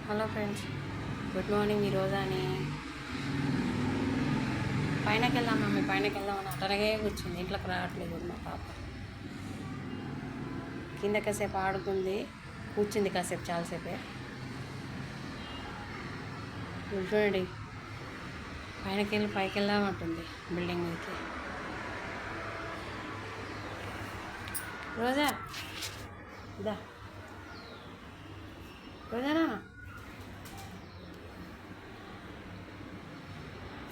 Hello friends, good morning. ఈరోజు అని పైనకి వెళ్దాం మమ్మీ, పైనకి వెళ్దామని అటనగే కూర్చుంది. ఇంట్లోకి రావట్లేదు మా పాప. కింద కాసేపు ఆడుకుంది, కూర్చుంది కాసేపు, చాలాసేపే. చూడండి, పైనకి వెళ్ళి పైకి వెళ్దామంటుంది బిల్డింగ్ మీదకి. రోజా ఇదా, రోజానా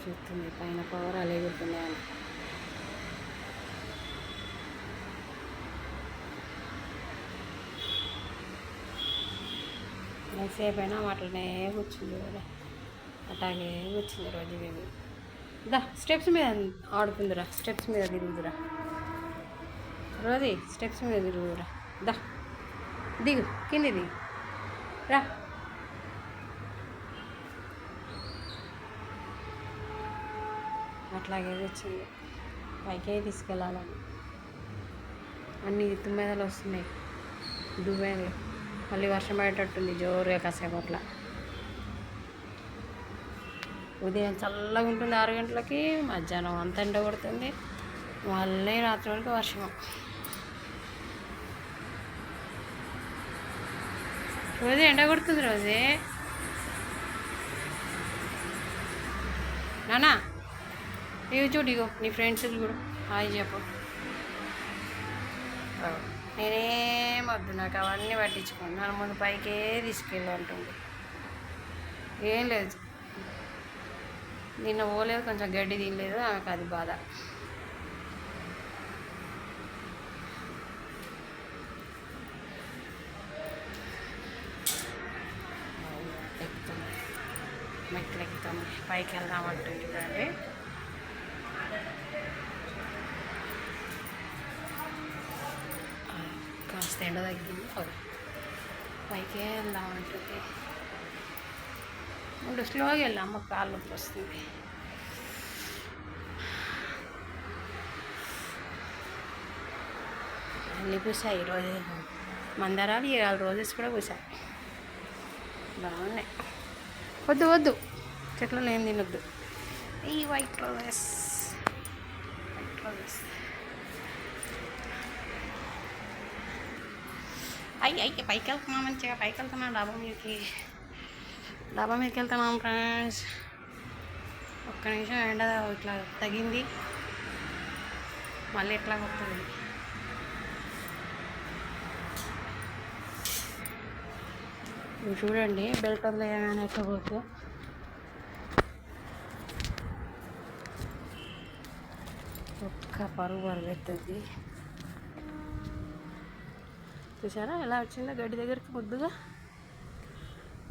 చూస్తుంది పైన పవరాలు ఎగురుతున్నాయని. ఎంతసేపు అయినా అట్లనే కూర్చుంది కదా, అట్లాగే కూర్చుంది రోజు. మేము దా స్టెప్స్ మీద ఆడుకుందిరా, స్టెప్స్ మీద తిరుగుదురా రోజీ, స్టెప్స్ మీద తిరుగుదురా. దా దిగు, కింది దిగు రా. అట్లాగే వచ్చింది, పైకే తీసుకెళ్ళాలని. అన్ని తుమ్మెదలు వస్తున్నాయి, దువ్వెనలు. మళ్ళీ వర్షం పడేటట్టుంది జోరుగా కాసేపు అట్లా. ఉదయం చల్లగా ఉంటుంది 6 గంటలకి, మధ్యాహ్నం అంత ఎండ కొడుతుంది, మళ్ళీ రాత్రి వరకు వర్షం. రోజే ఎండ కొడుతుంది రోజే. నానా ఇవి చూడు, ఇగో నీ ఫ్రెండ్స్ చూడు, హాయ్ చెప్పు. నేనేం వద్దు, నాకు అవన్నీ పట్టించుకోండి, నన్ను ముందు పైకే తీసుకెళ్ళి. ఏం లేదు, నిన్న పోలేదు, కొంచెం గడ్డి తినలేదు, ఆమెకు అది బాధ. మెట్లు ఎక్కుతాం, పైకి వెళ్దామంటుంది చూడండి. కాస్త ఎండ తగ్గింది, పైకే వెళ్దామంటుంది. ముందు స్లోగా వెళ్ళాం, అమ్మ కాళ్ళు నొప్పి వస్తుంది. అన్నీ పూసాయి ఈరోజు, మందారాలు 2 రోజెస్ కూడా పూసాయి, బాగున్నాయి. వద్దు వద్దు, చెట్లలో ఏం తినొద్దు. ఈ వైట్ రోజెస్, వైట్ రోజెస్. అయ్యి పైకి వెళ్తున్నాం, మంచిగా పైకి వెళ్తున్నాం, డాబా మీదకి వెళ్తున్నాం ఫ్రెండ్స్. ఒక్క నిమిషం ఎండ ఇట్లా తగింది, మళ్ళీ ఎట్లా వస్తుంది. చూడండి బెల్ట్ వదిలేయగానే ఎట్లా పోతే. ఒక్క పరుగు పెడుతుంది. చూసారా ఎలా వచ్చిందో గడ్డి దగ్గరికి ముద్దుగా.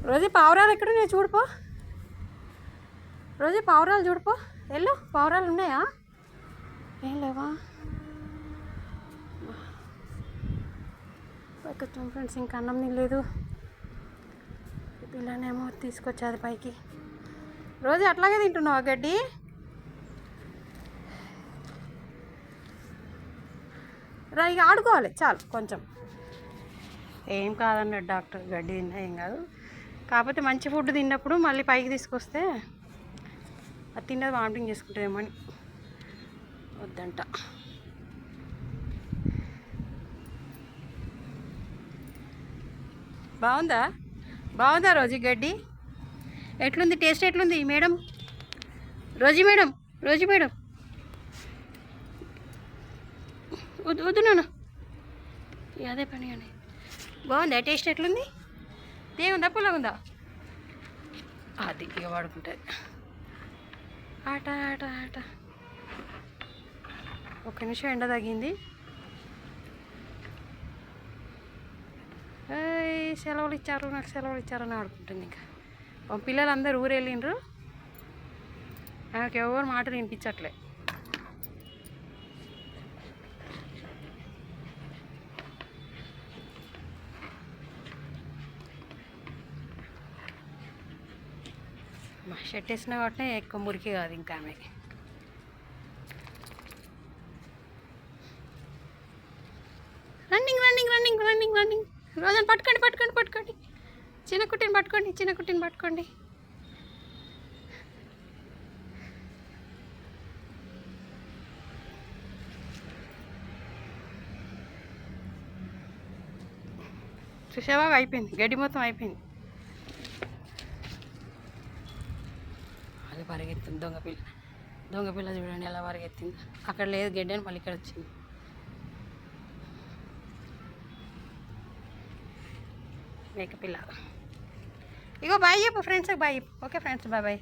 రోజు పావురాలు ఎక్కడున్నాయి చూడుపో, రోజు పావురాలు చూడుపో, వెళ్ళు. పావురాలు ఉన్నాయా? ఏం లేవా? ఎక్కుతాం ఫ్రెండ్స్, ఇంకా అన్నం తినలేదు. పిల్లనేమో తీసుకొచ్చేది పైకి. రోజు అట్లాగే తింటున్నావా గడ్డి? రా, ఇక ఆడుకోవాలి చాలు. కొంచెం ఏం కాదన్నాడు డాక్టర్, గడ్డి తిన్నా ఏం కాదు. కాకపోతే మంచి ఫుడ్ తిన్నప్పుడు మళ్ళీ పైకి తీసుకొస్తే అది తిన్నది వామిటింగ్ చేసుకుంటామేమో అని వద్దంట. బాగుందా? బాగుందా రోజు గడ్డి? ఎట్లుంది టేస్ట్, ఎట్లుంది మేడం? రోజు మేడం, రోజు మేడం, వద్దు వద్దు నాన్న, అదే పని అని. బాగుందా టేస్ట్? ఎట్లుంది? తేగుందా పుల్లగుందా? అది ఇక వాడుకుంటుంది. ఆట ఆట ఆట. ఒక్క నిమిషం ఎండ తగ్గింది. సెలవులు ఇచ్చారు, నాకు సెలవులు ఇచ్చారని ఆడుకుంటుంది. ఇంకా పిల్లలు అందరూ ఊరు వెళ్ళిండ్రు, నాకు ఎవరు మాటలు వినిపించట్లే. మా షర్ట్ వేసిన కాబట్టి ఎక్కువ మురికి కాదు ఇంకా ఆమె. Running running running running running. రోజు పట్టుకోండి పట్టుకోండి పట్టుకోండి. చిన్న కుట్టిని పట్టుకోండి, చిన్న కుట్టిని పట్టుకోండి. చూసావా, అయిపోయింది, గడ్డి మొత్తం అయిపోయింది. అది పరిగెత్తింది దొంగపిల్ల. దొంగపిల్ల చూడండి ఎలా పరిగెత్తింది. అక్కడ లేదు గడ్డి అని మళ్ళీ ఇక్కడ వచ్చింది. మేకపిల్ల. ఇగో బాయ్ చెప్పు ఫ్రెండ్స్కి, బాయ్ చెప్పు. Okay friends, bye bye.